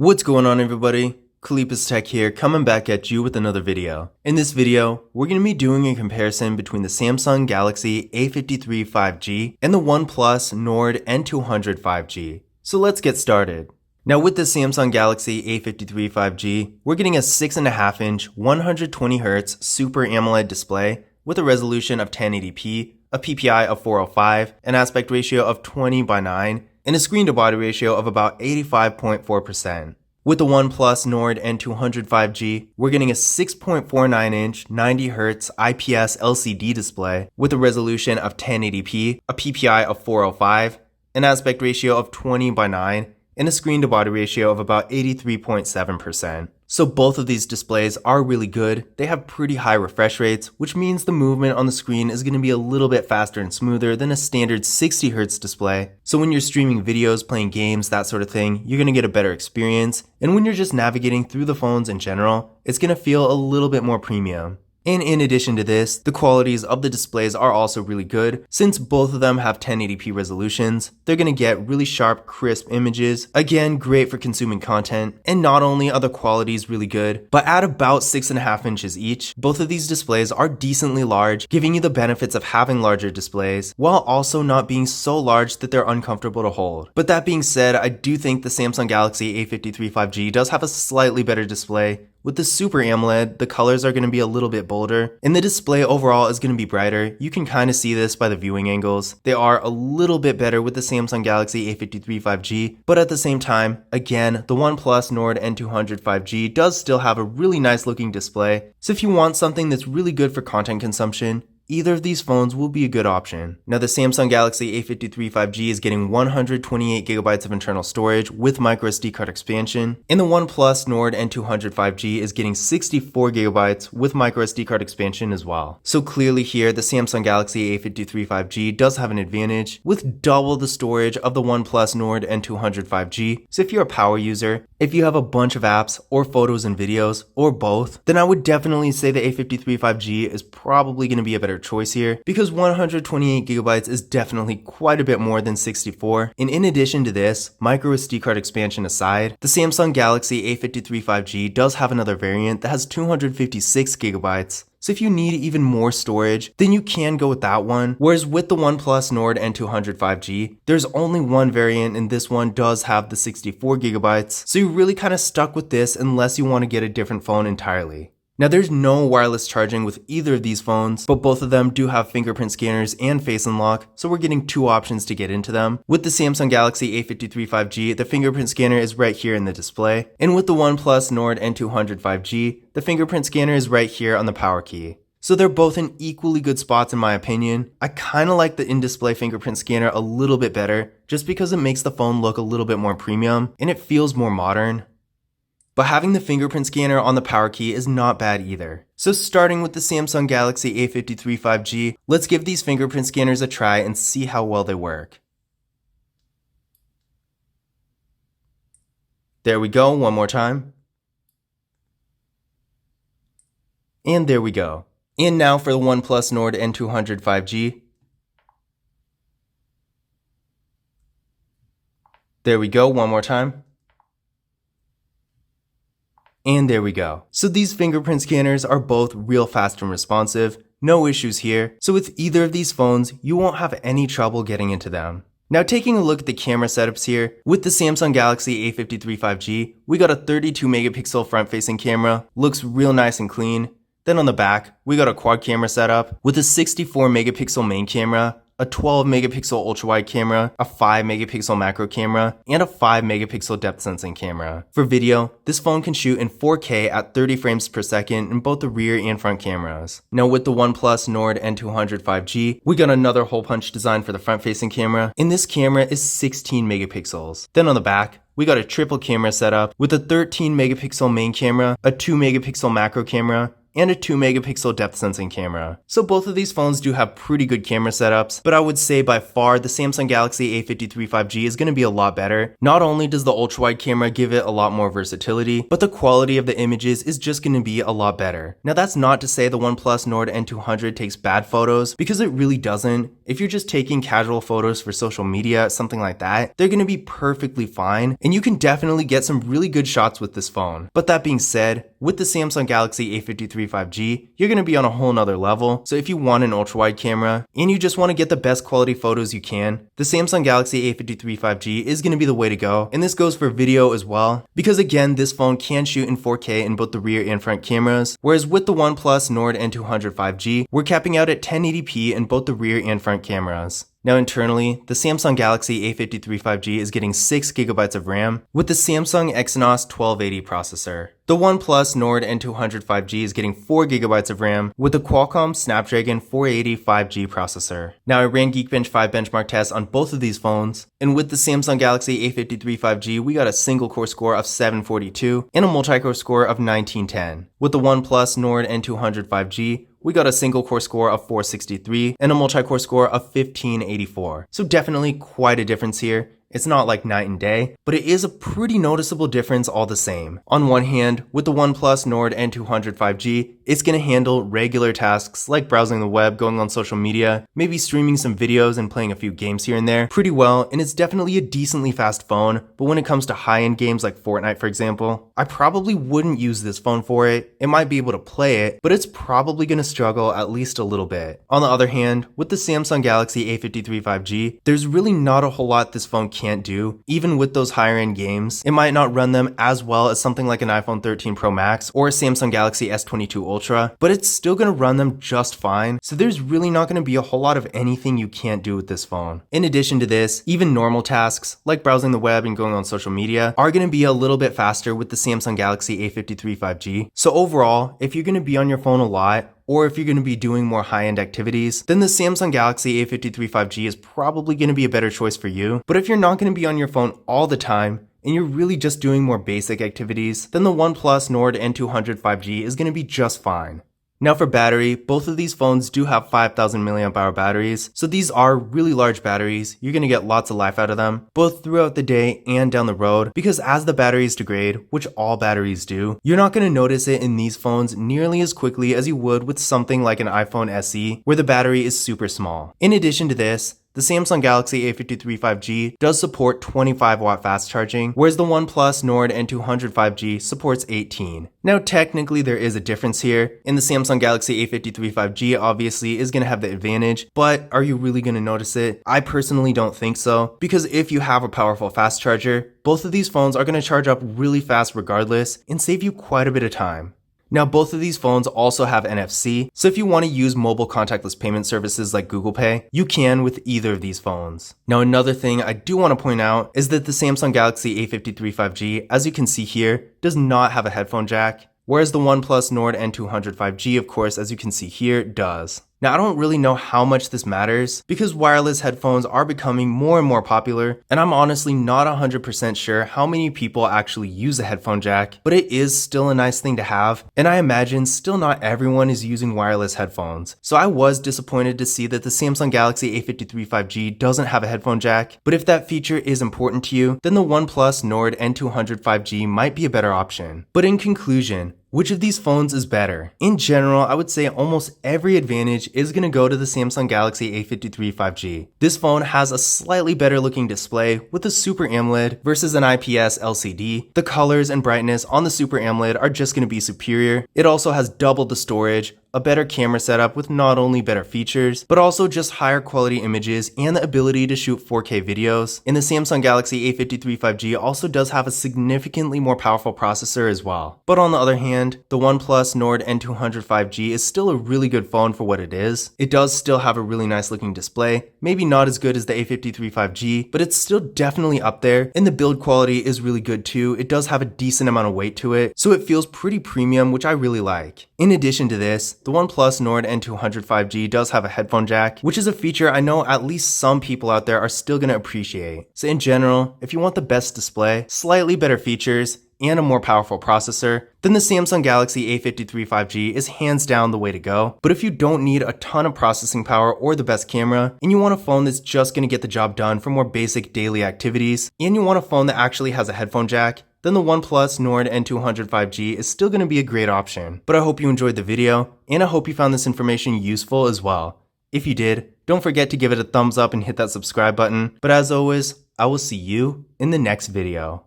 What's going on, everybody? Kalipus Tech here, coming back at you with another video. In this video, we're going to be doing a comparison between the Samsung Galaxy A53 5G and the OnePlus Nord N200 5G. So let's get started. Now with the Samsung Galaxy A53 5G, we're getting a 6.5-inch 120Hz Super AMOLED display with a resolution of 1080p, a PPI of 405, an aspect ratio of 20:9, and a screen-to-body ratio of about 85.4%. With the OnePlus Nord N200 5G, we're getting a 6.49-inch 90Hz IPS LCD display with a resolution of 1080p, a PPI of 405, an aspect ratio of 20:9, and a screen-to-body ratio of about 83.7%. So both of these displays are really good. They have pretty high refresh rates, which means the movement on the screen is going to be a little bit faster and smoother than a standard 60Hz display. So when you're streaming videos, playing games, that sort of thing, you're going to get a better experience. And when you're just navigating through the phones in general, it's going to feel a little bit more premium. And in addition to this, the qualities of the displays are also really good. Since both of them have 1080p resolutions, they're going to get really sharp, crisp images. Again, great for consuming content. And not only are the qualities really good, but at about 6.5 inches each, both of these displays are decently large, giving you the benefits of having larger displays, while also not being so large that they're uncomfortable to hold. But that being said, I do think the Samsung Galaxy A53 5G does have a slightly better display. With the Super AMOLED, the colors are going to be a little bit bolder, and the display overall is going to be brighter. You can kind of see this by the viewing angles. They are a little bit better with the Samsung Galaxy A53 5G, but at the same time, again, the OnePlus Nord N200 5G does still have a really nice looking display. So if you want something that's really good for content consumption, either of these phones will be a good option. Now the Samsung Galaxy A53 5G is getting 128GB of internal storage with microSD card expansion, and the OnePlus Nord N200 5G is getting 64GB with microSD card expansion as well. So clearly here, the Samsung Galaxy A53 5G does have an advantage with double the storage of the OnePlus Nord N200 5G. So if you're a power user, if you have a bunch of apps or photos and videos, or both, then I would definitely say the A53 5G is probably going to be a better choice here, because 128GB is definitely quite a bit more than 64. And in addition to this, microSD card expansion aside, the Samsung Galaxy A53 5G does have another variant that has 256GB. So if you need even more storage, then you can go with that one. Whereas with the OnePlus Nord N200 5G, there's only one variant, and this one does have the 64GB. So you're really kind of stuck with this unless you want to get a different phone entirely. Now there's no wireless charging with either of these phones, but both of them do have fingerprint scanners and face unlock, so we're getting two options to get into them. With the Samsung Galaxy A53 5G, the fingerprint scanner is right here in the display, and with the OnePlus Nord N200 5G, the fingerprint scanner is right here on the power key. So they're both in equally good spots in my opinion. I kinda like the in-display fingerprint scanner a little bit better, just because it makes the phone look a little bit more premium, and it feels more modern. But having the fingerprint scanner on the power key is not bad either. So starting with the Samsung Galaxy A53 5G, let's give these fingerprint scanners a try and see how well they work. There we go, one more time. And there we go. And now for the OnePlus Nord N200 5G. There we go, one more time. And there we go. So these fingerprint scanners are both real fast and responsive, no issues here. So with either of these phones, you won't have any trouble getting into them. Now taking a look at the camera setups here, with the Samsung Galaxy A53 5G, we got a 32 megapixel front facing camera, looks real nice and clean. Then on the back, we got a quad camera setup with a 64 megapixel main camera, a 12 megapixel ultra wide camera, a 5 megapixel macro camera, and a 5 megapixel depth sensing camera. For video, this phone can shoot in 4K at 30 frames per second in both the rear and front cameras. Now with the OnePlus Nord N200 5G, we got another hole punch design for the front facing camera, and this camera is 16 megapixels. Then on the back, we got a triple camera setup with a 13 megapixel main camera, a 2 megapixel macro camera, and a 2 megapixel depth sensing camera. So both of these phones do have pretty good camera setups, but I would say by far the Samsung Galaxy A53 5G is going to be a lot better. Not only does the ultra wide camera give it a lot more versatility, but the quality of the images is just going to be a lot better. Now that's not to say the OnePlus Nord N200 takes bad photos, because it really doesn't. If you're just taking casual photos for social media, something like that, they're going to be perfectly fine, and you can definitely get some really good shots with this phone. But that being said, with the Samsung Galaxy A53 5G, you're going to be on a whole nother level. So if you want an ultra wide camera and you just want to get the best quality photos you can, the Samsung Galaxy A53 5G is going to be the way to go. And this goes for video as well, because again, this phone can shoot in 4K in both the rear and front cameras, whereas with the OnePlus Nord N200 5G, we're capping out at 1080p in both the rear and front cameras. Now internally, the Samsung Galaxy A53 5G is getting 6GB of RAM with the Samsung Exynos 1280 processor. The OnePlus Nord N200 5G is getting 4GB of RAM with the Qualcomm Snapdragon 480 5G processor. Now I ran Geekbench 5 benchmark tests on both of these phones, and with the Samsung Galaxy A53 5G, we got a single core score of 742 and a multi-core score of 1910. With the OnePlus Nord N200 5G, we got a single core score of 463 and a multi-core score of 1584. So definitely quite a difference here. It's not like night and day, but it is a pretty noticeable difference all the same. On one hand, with the OnePlus Nord N200 5G, it's going to handle regular tasks like browsing the web, going on social media, maybe streaming some videos and playing a few games here and there pretty well, and it's definitely a decently fast phone. But when it comes to high-end games like Fortnite, for example, I probably wouldn't use this phone for it. It might be able to play it, but it's probably going to struggle at least a little bit. On the other hand, with the Samsung Galaxy A53 5G, there's really not a whole lot this phone can't do. Even with those higher end games, it might not run them as well as something like an iPhone 13 Pro Max or a Samsung Galaxy S22 Ultra, but it's still going to run them just fine. So there's really not going to be a whole lot of anything you can't do with this phone. In addition to this, even normal tasks like browsing the web and going on social media are going to be a little bit faster with the Samsung Galaxy A53 5G. So overall, if you're going to be on your phone a lot, or if you're going to be doing more high-end activities, then the Samsung Galaxy A53 5G is probably going to be a better choice for you. But if you're not going to be on your phone all the time, and you're really just doing more basic activities, then the OnePlus Nord N200 5G is going to be just fine. Now for battery, both of these phones do have 5000 mAh batteries, so these are really large batteries. You're going to get lots of life out of them, both throughout the day and down the road, because as the batteries degrade, which all batteries do, you're not going to notice it in these phones nearly as quickly as you would with something like an iPhone SE, where the battery is super small. In addition to this, the Samsung Galaxy A53 5G does support 25-watt fast charging, whereas the OnePlus Nord N200 5G supports 18. Now technically there is a difference here, and the Samsung Galaxy A53 5G obviously is going to have the advantage, but are you really going to notice it? I personally don't think so, because if you have a powerful fast charger, both of these phones are going to charge up really fast regardless and save you quite a bit of time. Now both of these phones also have NFC, so if you want to use mobile contactless payment services like Google Pay, you can with either of these phones. Now another thing I do want to point out is that the Samsung Galaxy A53 5G, as you can see here, does not have a headphone jack, whereas the OnePlus Nord N200 5G, of course, as you can see here, does. Now I don't really know how much this matters because wireless headphones are becoming more and more popular, and I'm honestly not 100% sure how many people actually use a headphone jack, but it is still a nice thing to have, and I imagine still not everyone is using wireless headphones. So I was disappointed to see that the Samsung Galaxy A53 5G doesn't have a headphone jack, but if that feature is important to you, then the OnePlus Nord N200 5G might be a better option. But in conclusion, which of these phones is better? In general, I would say almost every advantage is going to go to the Samsung Galaxy A53 5G. This phone has a slightly better looking display with a Super AMOLED versus an IPS LCD. The colors and brightness on the Super AMOLED are just going to be superior. It also has double the storage, a better camera setup with not only better features, but also just higher quality images and the ability to shoot 4K videos. And the Samsung Galaxy A53 5G also does have a significantly more powerful processor as well. But on the other hand, the OnePlus Nord N200 5G is still a really good phone for what it is. It does still have a really nice looking display, maybe not as good as the A53 5G, but it's still definitely up there, and the build quality is really good too. It does have a decent amount of weight to it, so it feels pretty premium, which I really like. In addition to this, the OnePlus Nord N200 5G does have a headphone jack, which is a feature I know at least some people out there are still going to appreciate. So in general, if you want the best display, slightly better features, and a more powerful processor, then the Samsung Galaxy A53 5G is hands down the way to go. But if you don't need a ton of processing power or the best camera, and you want a phone that's just going to get the job done for more basic daily activities, and you want a phone that actually has a headphone jack, then the OnePlus Nord N200 5G is still going to be a great option. But I hope you enjoyed the video, and I hope you found this information useful as well. If you did, don't forget to give it a thumbs up and hit that subscribe button. But as always, I will see you in the next video.